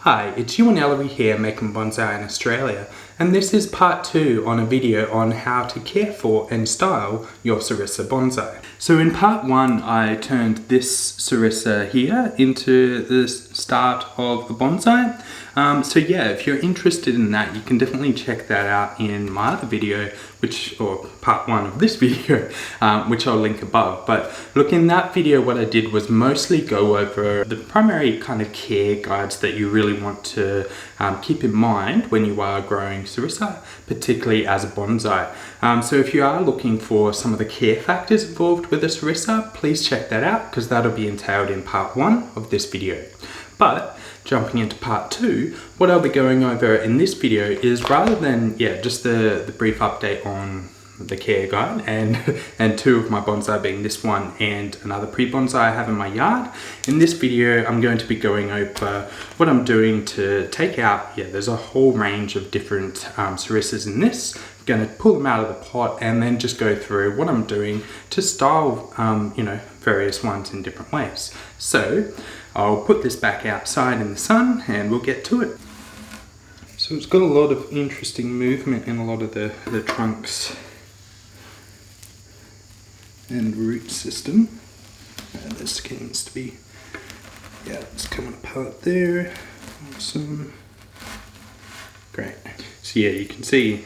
Hi, it's you and Ellery here making bonsai in Australia, and this is part 2 on a video on how to care for and style your Serissa bonsai. So in part 1 I turned this Serissa here into the start of a bonsai. So yeah, if you're interested in that, you can definitely check that out in my other video, or part 1 of this video, which I'll link above. But look, in that video what I did was mostly go over the primary kind of care guides that you really want to keep in mind when you are growing Serissa, particularly as a bonsai. So if you are looking for some of the care factors involved with a Serissa, please check that out because that'll be entailed in part 1 of this video. But jumping into part 2, what I'll be going over in this video is, rather than just the brief update on the care guide and 2 of my bonsai, being this one and another pre-bonsai I have in my yard, in this video I'm going to be going over what I'm doing to take out, there's a whole range of different Serissas in this. I'm going to pull them out of the pot and then just go through what I'm doing to style various ones in different ways. So I'll put this back outside in the sun and we'll get to it. So it's got a lot of interesting movement in a lot of the trunks and root system. This seems to be, it's coming apart there. Awesome. Great. So yeah, you can see,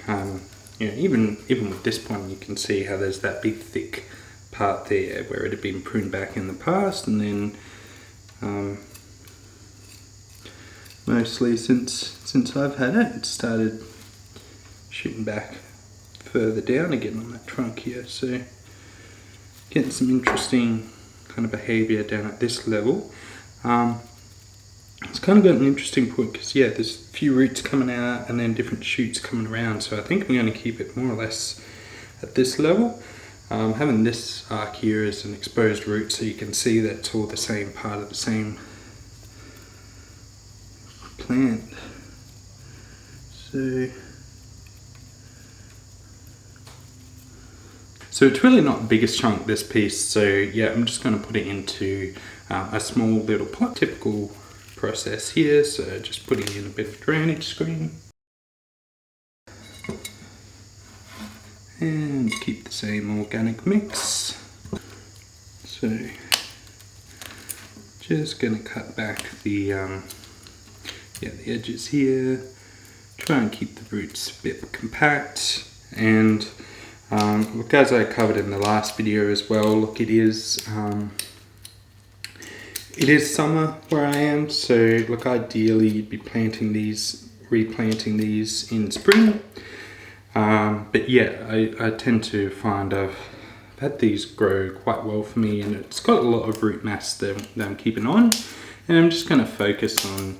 even with this one, you can see how there's that big thick part there where it had been pruned back in the past, and then mostly since I've had it, it started shooting back further down again on that trunk here. So getting some interesting kind of behaviour down at this level. It's kind of got an interesting point because there's a few roots coming out and then different shoots coming around. So I think I'm going to keep it more or less at this level. Having this arc here as an exposed root, so you can see that it's all the same part of the same plant. So it's really not the biggest chunk, this piece, so I'm just going to put it into a small little pot. Typical process here, so just putting in a bit of drainage screen. And keep the same organic mix. So just going to cut back the edges here. Try and keep the roots a bit compact. And look, as I covered in the last video as well, look, it is summer where I am, so look, ideally you'd be replanting these in spring. But I tend to find I've had these grow quite well for me, and it's got a lot of root mass that I'm keeping on, and I'm just going to focus on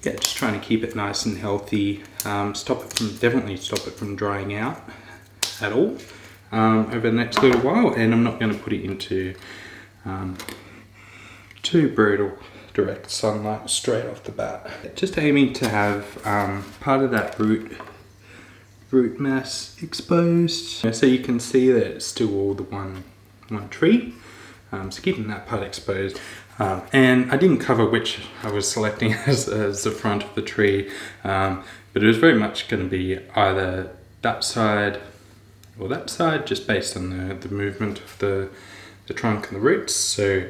just trying to keep it nice and healthy, definitely stop it from drying out at all over the next little while. And I'm not going to put it into too brutal direct sunlight straight off the bat. Just aiming to have part of that root mass exposed, so you can see that it's still all the one tree. So keeping that part exposed. And I didn't cover which I was selecting as the front of the tree, but it was very much going to be either that side or that side, just based on the movement of the trunk and the roots. So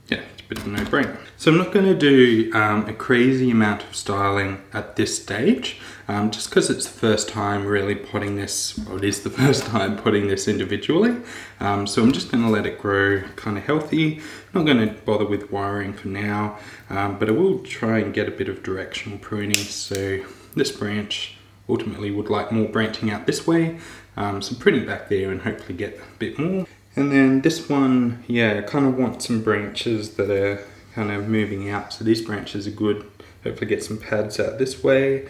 it's a bit of a no-brainer. So I'm not going to do a crazy amount of styling at this stage, just because it's the first time really potting this, it is the first time potting this individually. So I'm just going to let it grow kind of healthy. I'm not going to bother with wiring for now, but I will try and get a bit of directional pruning. So this branch ultimately would like more branching out this way, so pruning back there and hopefully get a bit more. And then this one, I kind of want some branches that are kind of moving out, so these branches are good. Hopefully get some pads out this way.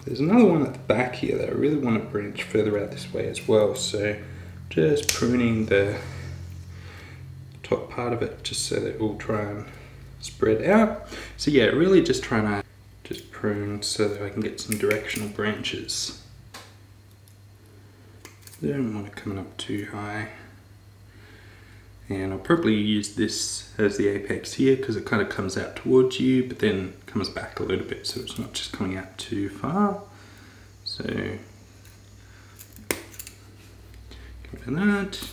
There's another one at the back here that I really want to branch further out this way as well, so just pruning the top part of it just so that it will try and spread out. So really just trying to prune so that I can get some directional branches. Don't want it coming up too high. And I'll probably use this as the apex here because it kind of comes out towards you but then comes back a little bit so it's not just coming out too far. So get rid of that.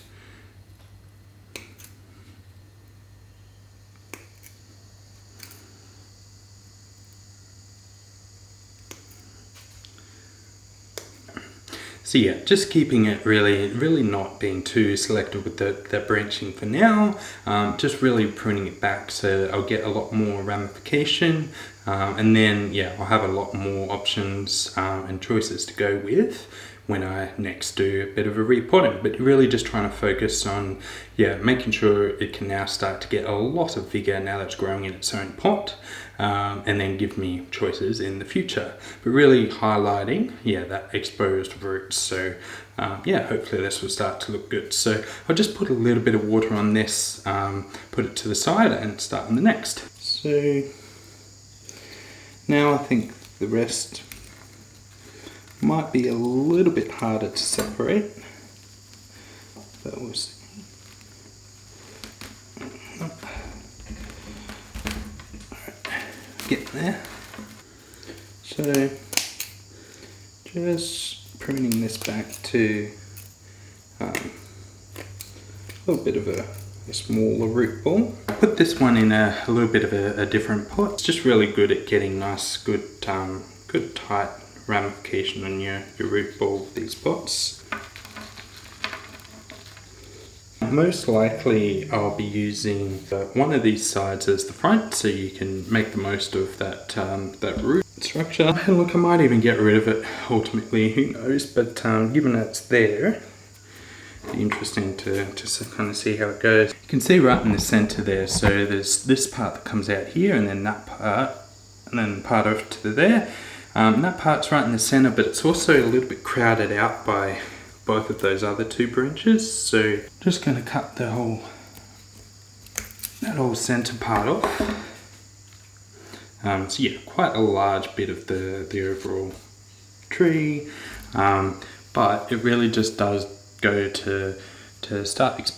So yeah, just keeping it really not being too selective with the branching for now, just really pruning it back so I'll get a lot more ramification, and then yeah, I'll have a lot more options and choices to go with when I next do a bit of a repotting, but really just trying to focus on, yeah, making sure it can now start to get a lot of vigor now that it's growing in its own pot, and then give me choices in the future. But really highlighting, yeah, that exposed roots. So yeah, hopefully this will start to look good. So I'll just put a little bit of water on this, put it to the side and start on the next. So now I think the rest might be a little bit harder to separate, but we'll see. Alright, get there. So just pruning this back to a little bit of a smaller root ball. Put this one in a little bit of a different pot. It's just really good at getting nice, good tight ramification on your root ball with these pots. Most likely I'll be using one of these sides as the front so you can make the most of that root structure. And look, I might even get rid of it ultimately, who knows, but given that it's there, it'll be interesting to kind of see how it goes. You can see right in the center there, so there's this part that comes out here and then that part, and then part over to there. That part's right in the center, but it's also a little bit crowded out by both of those other two branches. So just going to cut that whole center part off. So yeah, quite a large bit of the overall tree, but it really just does go to start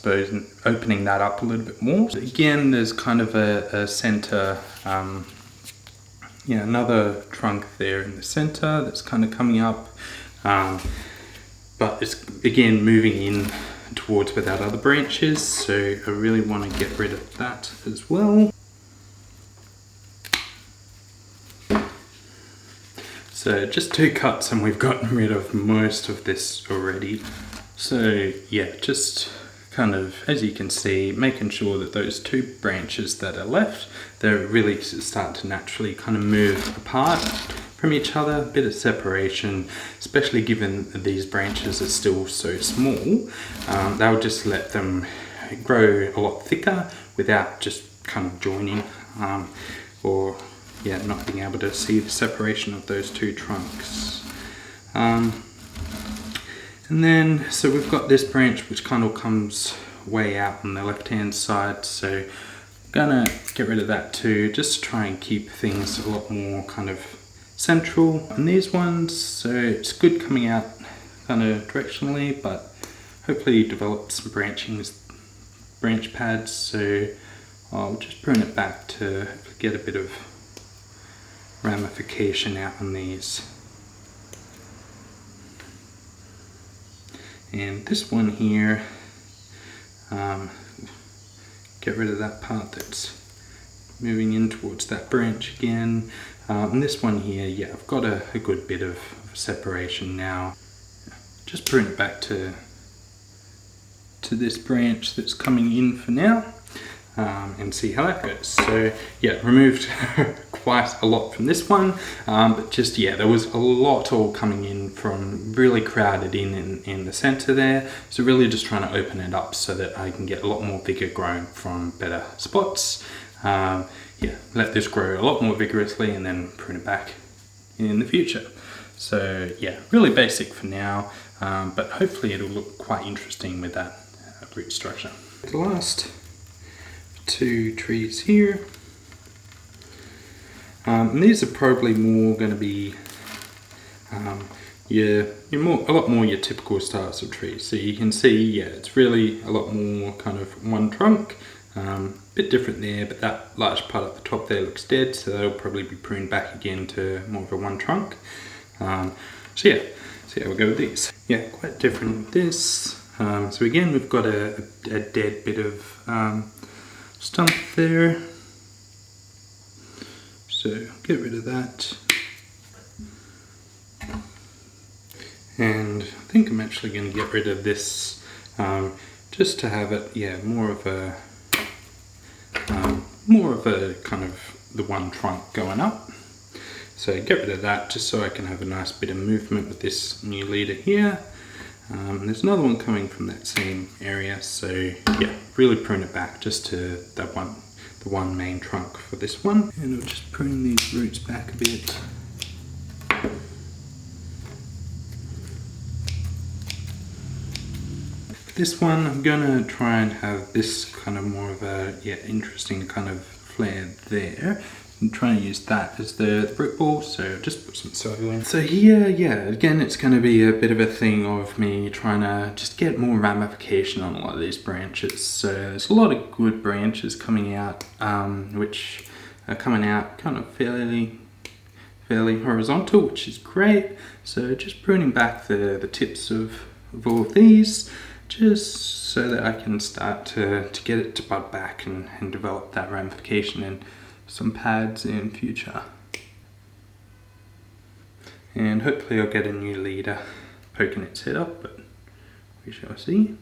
opening that up a little bit more. So again, there's kind of a center, yeah, another trunk there in the center that's kind of coming up, but it's again moving in towards where that other branch is, so I really want to get rid of that as well. So just 2 cuts and we've gotten rid of most of this already. So yeah, just kind of, as you can see, making sure that those 2 branches that are left, they're really starting to naturally kind of move apart from each other, a bit of separation, especially given these branches are still so small. They'll just let them grow a lot thicker without just kind of joining, or yeah, not being able to see the separation of those 2 trunks. And then, so we've got this branch which kind of comes way out on the left hand side, so I'm gonna get rid of that too, just to try and keep things a lot more kind of central on these ones. So it's good coming out kind of directionally, but hopefully develop some branch pads, so I'll just prune it back to get a bit of ramification out on these. And this one here, get rid of that part that's moving in towards that branch again. And this one here, yeah, I've got a good bit of separation now. Just prune it back to this branch that's coming in for now, and see how that goes. So yeah, removed quite a lot from this one, but just yeah, there was a lot all coming in from really crowded in the center there. So really just trying to open it up so that I can get a lot more vigor growing from better spots. Yeah, let this grow a lot more vigorously and then prune it back in the future. So yeah, really basic for now, but hopefully it'll look quite interesting with that root structure. The last 2 trees here, and these are probably more going to be a lot more your typical styles of trees. So you can see, yeah, it's really a lot more kind of one trunk. Bit different there, but that large part at the top there looks dead, so that'll probably be pruned back again to more of a one trunk. So yeah, see how we go with these. Yeah, quite different with this. So again, we've got a dead bit of stump there. So get rid of that. And I think I'm actually going to get rid of this just to have it, yeah, more of a kind of the one trunk going up. So get rid of that just so I can have a nice bit of movement with this new leader here. There's another one coming from that same area, so yeah, really prune it back just to the one main trunk for this one. And I'll just prune these roots back a bit. This one, I'm gonna try and have this kind of more of a, yeah, interesting kind of flare there. I'm trying to use that as the brick ball, so just put some soil in. So here, yeah, again, it's gonna be a bit of a thing of me trying to just get more ramification on a lot of these branches. So there's a lot of good branches coming out, which are coming out kind of fairly horizontal, which is great. So just pruning back the tips of all of these, just so that I can start to get it to bud back and develop that ramification in some pads in future. And hopefully I'll get a new leader poking its head up, but we shall see.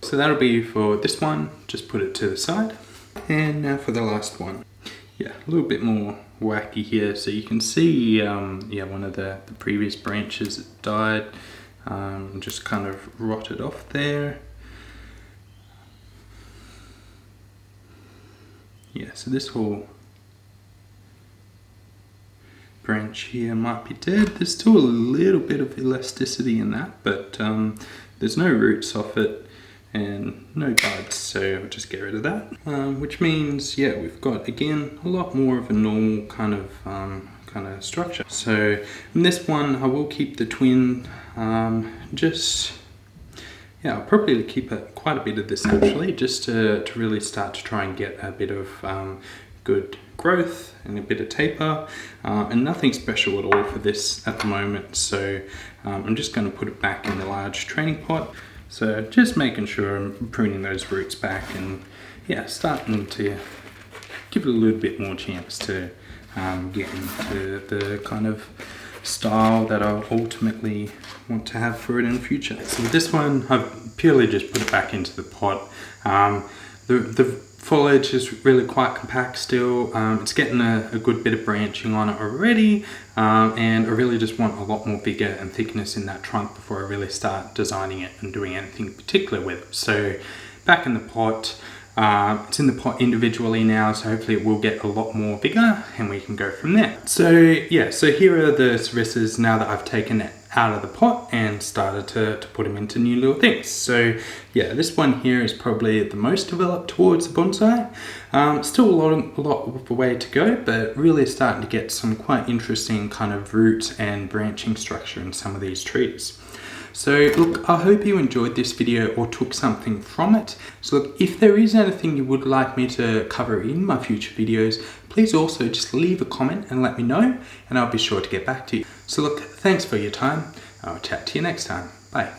So that'll be for this one, just put it to the side. And now for the last one. Yeah, a little bit more wacky here. So you can see, yeah, one of the previous branches died. Just kind of rotted off there. Yeah, so this whole branch here might be dead. There's still a little bit of elasticity in that, but there's no roots off it and no buds, so I'll just get rid of that. Which means, yeah, we've got again a lot more of a normal kind of structure. So in this one, I will keep the twin. I'll probably keep quite a bit of this actually, just to really start to try and get a bit of good growth and a bit of taper, and nothing special at all for this at the moment. So I'm just going to put it back in the large training pot. So just making sure I'm pruning those roots back and, yeah, starting to give it a little bit more chance to get into the kind of style that I ultimately want to have for it in the future. So with this one, I've purely just put it back into the pot. The foliage is really quite compact still. It's getting a good bit of branching on it already, and I really just want a lot more vigor and thickness in that trunk before I really start designing it and doing anything particular with it. So back in the pot. It's in the pot individually now, so hopefully it will get a lot more bigger and we can go from there. So yeah, so here are the Serissas now that I've taken it out of the pot and started to put them into new little things. So yeah, this one here is probably the most developed towards the bonsai. Still a lot of the way to go, but really starting to get some quite interesting kind of root and branching structure in some of these trees. So look, I hope you enjoyed this video or took something from it. So look, if there is anything you would like me to cover in my future videos, please also just leave a comment and let me know, and I'll be sure to get back to you. So look, thanks for your time. I'll chat to you next time. Bye.